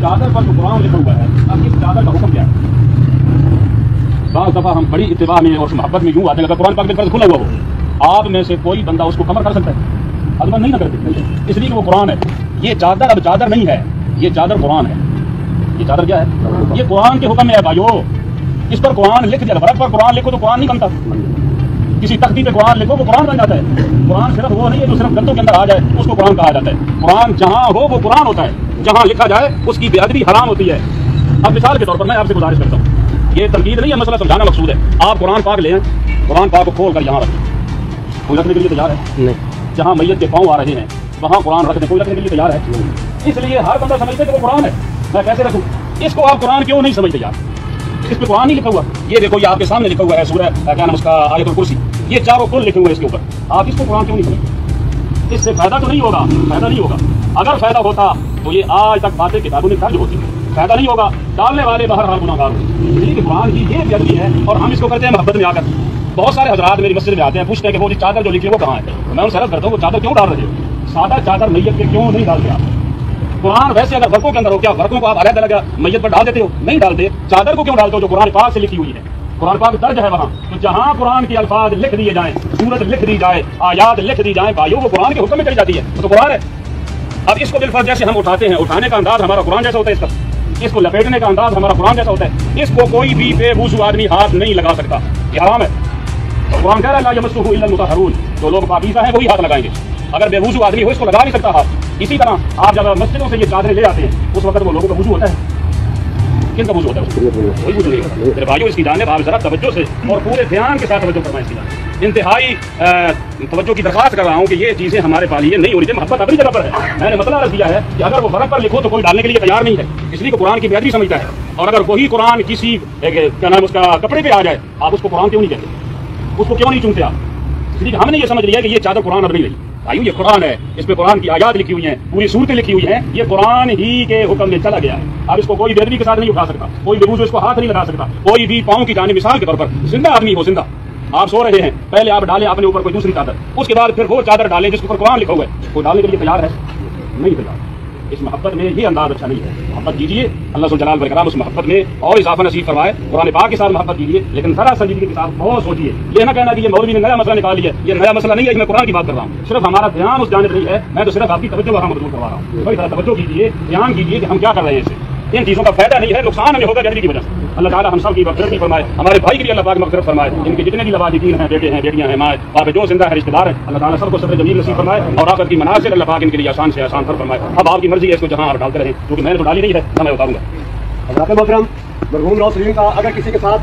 चादर पर जो कुरान लिखा हुआ है, अब इस चादर का हुक्म क्या है? बाज़ दफ़ा हम बड़ी इत्तिबा में और मोहब्बत में यूँ आते हैं, अगर कुरान पाक बिल्कुल खुला हुआ हो, आप में से कोई बंदा उसको कमर कर सकता है? अदबन नहीं ना करते, इसलिए कि वो कुरान है। ये चादर अब चादर नहीं है, ये चादर कुरान है। ये चादर क्या है? ये कुरान के हुक्म में है भाइयों। इस पर कुरान लिख दिया, बर्फ पर कुरान लिखो तो कुरान नहीं बनता। किसी तख्ती पे कुरान लिखो वो कुरान बन जाता है। कुरान सिर्फ वो नहीं है जो सिर्फ गंदों के अंदर आ जाए उसको कुरान कहा जाता है। कुरान जहाँ हो वो कुरान होता है, जहाँ लिखा जाए उसकी बेअदबी हराम होती है। अब मिसाल के तौर पर मैं आपसे गुजारिश करता हूँ, ये तनकीद नहीं है, मसला समझाना मकसूद है। आप कुरान पाक ले आए, कुरान पाक को खोल कर यहाँ रखें, कोई रखने के लिए तैयार है? नहीं। जहाँ मैयत के पाँव आ रहे हैं वहाँ कुरान रख दें, कोई रखने के लिए तैयार है? नहीं। इसलिए हर बंदा समझते कि वो कुरान है, मैं कैसे रखूँ? इसको आप कुरान क्यों नहीं समझते यार? इस पे कुरान नहीं लिखा हुआ। ये देखो, ये आपके सामने लिखा हुआ है सूरह क्या नाम उसका, आयतुल कुर्सी, ये चारों कुल लिखे हुए हैं इसके ऊपर। आप इसको कुरान क्यों नहीं समझते? इससे फायदा तो नहीं होगा, फायदा नहीं होगा। अगर फायदा होता तो ये आज तक बातें किताबों में दर्ज होती है। फायदा नहीं होगा, डालने वाले बहरहाल गुनाहगार होंगे। इसलिए कि कुरान की ये बेअदबी है और हम इसको करते हैं मोहब्बत में आकर। बहुत सारे हजरात मेरी मस्जिद में आते हैं, पूछते हैं कि वो चादर जो लिखी है वो कहाँ है? मैं उनसे अर्ज करता हूँ, वो चादर क्यों डाल रहे हो? सादा चादर मैयत पे क्यों नहीं डालते आप? कुरान वैसे अगर वर्कों के अंदर हो, क्या वर्कों को आप अलग अलग मैयत पर डाल देते हो? नहीं डालते। चादर को क्यों डालते हो जो कुरान पाक से लिखी हुई है? कुरान पाक दर्ज है वहाँ, तो जहाँ कुरान के अल्फाज लिख दिए जाएं, सूरत लिख दी जाए, आयात लिख दी जाए, भाइयों वो कुरान के हुक्म में चली जाती है, तो कुरान है। अब इसको बिलफर्ज जैसे हम उठाते हैं, उठाने का अंदाज हमारा कुरान जैसा होता है, इसको लपेटने का अंदाज हमारा कुरान जैसा होता है। इसको कोई भी बेवुज़ू आदमी हाथ नहीं लगा सकता, ये हराम है। कुरान कह रहा है ला यमस्सुहु इल्लल मुतहहरून, जो लोग पाकीज़ा हैं वही हाथ लगाएंगे। अगर बेवुज़ू आदमी हो इसको लगा नहीं सकता हाथ। इसी तरह आप जब मस्जिदों से ये चादरें ले आते हैं उस वक्त वो लोगों का वुज़ू होता है। किनका वुज़ू होता है? कोई वुज़ू नहीं होता। मेरे भाइयों, इसकी जानिब आप जरा तवज्जो से और पूरे ध्यान के साथ तवज्जो फरमाएं। इसकी जानिब इंतहाई तवज्जो की दरख्वास्त कर रहा हूँ कि ये चीज़ें हमारे पास ये नहीं हो रही। मोहब्बत अपनी जगह पर है। मैंने मतलब अर्ज किया है कि अगर वो बर्फ पर लिखो तो कोई डालने के लिए तैयार नहीं है, इसलिए को कुरान की बेअदबी समझता है। और अगर वही कुरान किसी क्या नाम उसका कपड़े पे आ जाए, आप उसको कुरान क्यों नहीं कहते? उसको क्यों नहीं चुनते आप? इसलिए हमने ये समझ लिया कि ये चादर कुरान अब नहीं रही। भाइयों, ये कुरान है, इस पे कुरान की आयात लिखी हुई है, पूरी सूरतें लिखी हुई हैं, ये कुरान ही के हुक्म में चला गया है। अब इसको कोई बेअदबी के साथ नहीं उठा सकता, कोई बेवुज़ू इसको हाथ नहीं लगा सकता। कोई भी पाँव की जाने, मिसाल के तौर पर जिंदा आदमी हो, जिंदा आप सो रहे हैं, पहले आप डालें अपने ऊपर कोई दूसरी चादर, उसके बाद फिर वो चादर डालें जिसके ऊपर कुरान लिखा हुआ है, कोई डालने के लिए तैयार है? नहीं तैयार। इस मोहब्बत में ये अंदाज अच्छा नहीं है। मोहब्बत कीजिए, अल्लाह सुब्हानहू जलाल वकराम उस मोहब्बत में और इजाफा नसीब फरमाए। कुरान पाक के साथ मोहब्बत कीजिए, लेकिन जरा संजीदगी के साथ बहुत सोचिए। ये ना कहना कि ये मौलवी ने नया मसला निकाल लिया, ये नया मसला नहीं है, मैं कुरान की बात कर रहा हूँ। सिर्फ हमारा ध्यान उस जानिब नहीं है, मैं तो सिर्फ आपकी तवज्जो वहाँ मजबूत करवा रहा हूँ। थोड़ी तवज्जो कीजिए, ध्यान कीजिए कि हम क्या कर रहे हैं। इससे इन चीज़ों का फायदा नहीं है, नुकसान हमें होगा बेअदबी की वजह से। अल्लाह ताला हम सब की मग़फ़िरत फरमाए, हमारे भाई के लिए अल्लाह पाक मग़फ़िरत फरमाए, इनके जितने भी लवाजिकीन हैं, बेटे हैं, बेटियां हैं, माँ बाप जो जिंदा है, रिश्तेदार हैं, अल्लाह ताला सबको सब्र जमील नसीब फरमाए और आखिरत की मनाज़िल अल्लाह पाक इनके लिए आसान से आसान फरमाए। अब आपकी मर्जी है इसको जहाँ आप डालते रहें, क्योंकि मैंने तो डाली नहीं है, ना मैं उतारूंगा। मरहूम रसूल का अगर किसी के साथ